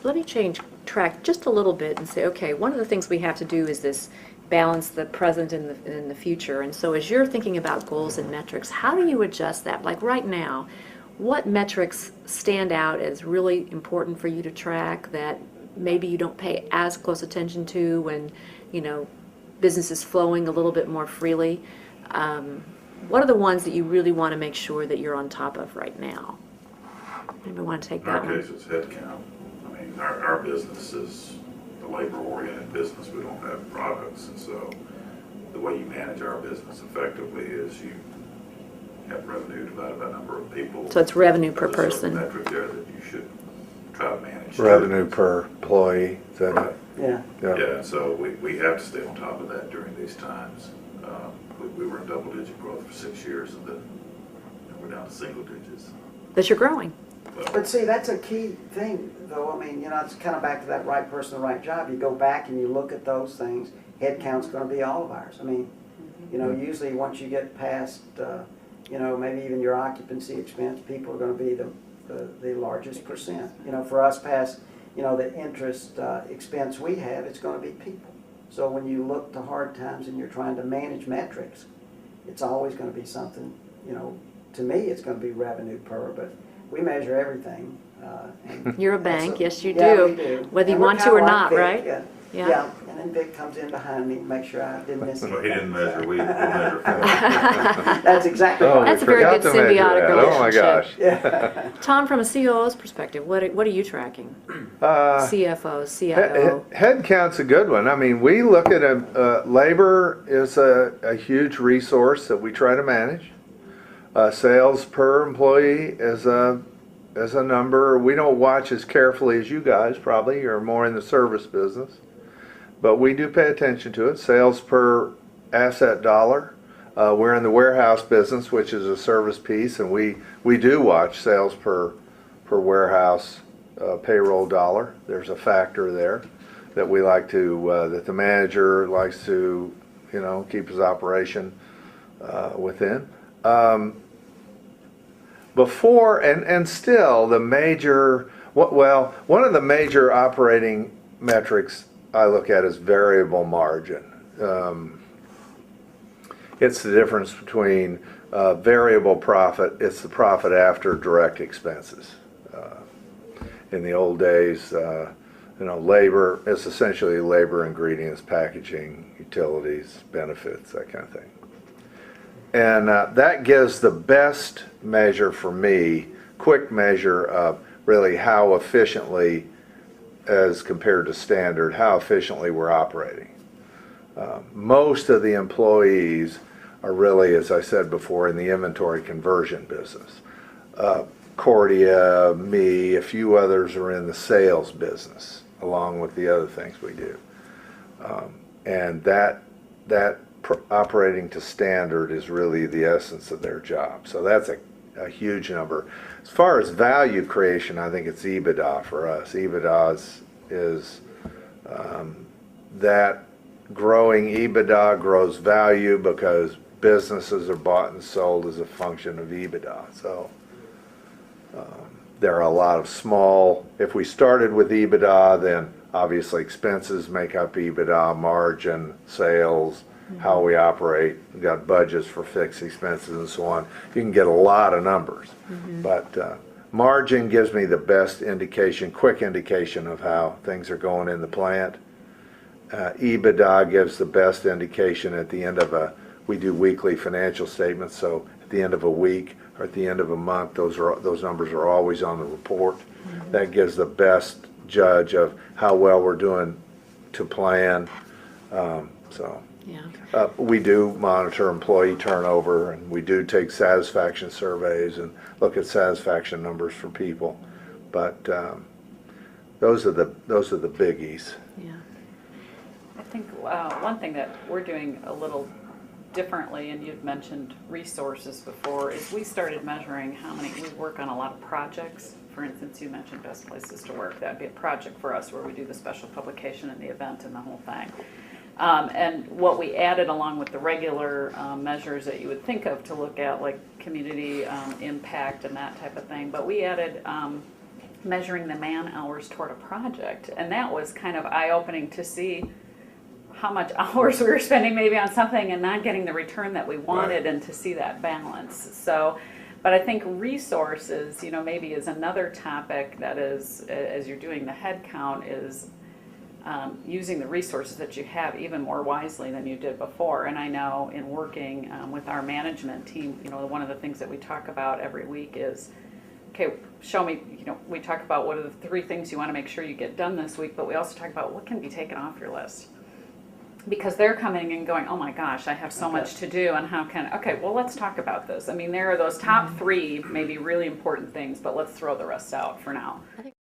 let me change track just a little bit and say, okay, one of the things we have to do is this balance the present and the future. And so as you're thinking about goals and metrics, how do you adjust that? Like right now, what metrics stand out as really important for you to track that maybe you don't pay as close attention to when, you know, business is flowing a little bit more freely? What are the ones that you really want to make sure that you're on top of right now? Anybody want to take that one? In our case, it's headcount. I mean, our business is a labor-oriented business. We don't have products, and so the way you manage our business effectively is you have revenue divided by number of people. So it's revenue per There's a certain person. metric there that you should try to manage. Revenue per employee, is that Right. Yeah. Yeah, so we have to stay on top of that during these times. We were in double-digit growth for 6 years, and then we're down to single digits. But you're growing. But see, that's a key thing, though. I mean, you know, it's kind of back to that right person, the right job. You go back and you look at those things. Headcount's going to be all of ours. I mean, you know, usually once you get past, you know, maybe even your occupancy expense, people are going to be the largest percent. You know, for us, past, you know, the interest expense we have, it's going to be people. So when you look to hard times and you're trying to manage metrics, it's always going to be something, you know, to me it's going to be revenue per, but we measure everything. You're a bank, yes you yeah, do. we do. Whether you And we're want to kinda or like not, Vic, right? Yeah. Yeah. Yeah, and then Vic comes in behind me to make sure I didn't miss So anything. he didn't measure, we measure for him. That's exactly Oh, right. That's a we very forgot good to measure symbiotic that. Oh my relationship. gosh. Yeah. Tom, from a COO's perspective, what are you tracking? Uh, CFO, CIO? Head count's a good one. I mean, we look at labor is a huge resource that we try to manage. Sales per employee is a number we don't watch as carefully as you guys probably. You're more in the service business. But we do pay attention to it. Sales per asset dollar. We're in the warehouse business, which is a service piece, and we do watch sales per warehouse payroll dollar. There's a factor there that we like to, that the manager likes to, you know, keep his operation within. Before and still the major, one of the major operating metrics I look at is variable margin. It's the difference between variable profit, it's the profit after direct expenses. In the old days, you know, labor, it's essentially labor, ingredients, packaging, utilities, benefits, that kind of thing. And that gives the best measure for me, quick measure of really how efficiently, as compared to standard, how efficiently we're operating. Most of the employees are really, as I said before, in the inventory conversion business. Cordia, me, a few others are in the sales business, along with the other things we do. And that operating to standard is really the essence of their job. So that's a huge number. As far as value creation, I think it's EBITDA for us. EBITDA is that growing EBITDA grows value because businesses are bought and sold as a function of EBITDA. So there are a lot of small, if we started with EBITDA, then obviously expenses make up EBITDA, margin, sales, how we operate. We've got budgets for fixed expenses and so on. You can get a lot of numbers. But margin gives me the best indication, quick indication of how things are going in the plant. EBITDA gives the best indication at the end of we do weekly financial statements, so at the end of a week or at the end of a month, those numbers are always on the report. That gives the best judge of how well we're doing to plan. Yeah. We do monitor employee turnover, and we do take satisfaction surveys and look at satisfaction numbers for people. But those are the biggies. Yeah. I think one thing that we're doing a little differently, and you've mentioned resources before, is we started measuring how many, we work on a lot of projects. For instance, you mentioned Best Places to Work. That'd be a project for us where we do the special publication and the event and the whole thing. And what we added along with the regular measures that you would think of to look at, like community impact and that type of thing, but we added measuring the man hours toward a project. And that was kind of eye-opening to see how much hours we were spending maybe on something and not getting the return that we wanted, Right. and to see that balance. So, but I think resources, you know, maybe is another topic that is, as you're doing the head count, is using the resources that you have even more wisely than you did before. And I know in working with our management team, you know, one of the things that we talk about every week is, okay, show me, you know, we talk about what are the 3 things you want to make sure you get done this week, but we also talk about what can be taken off your list. Because they're coming and going, oh my gosh, I have so much to do, and how can, okay, well, let's talk about this. I mean, there are those top 3 maybe really important things, but let's throw the rest out for now. I think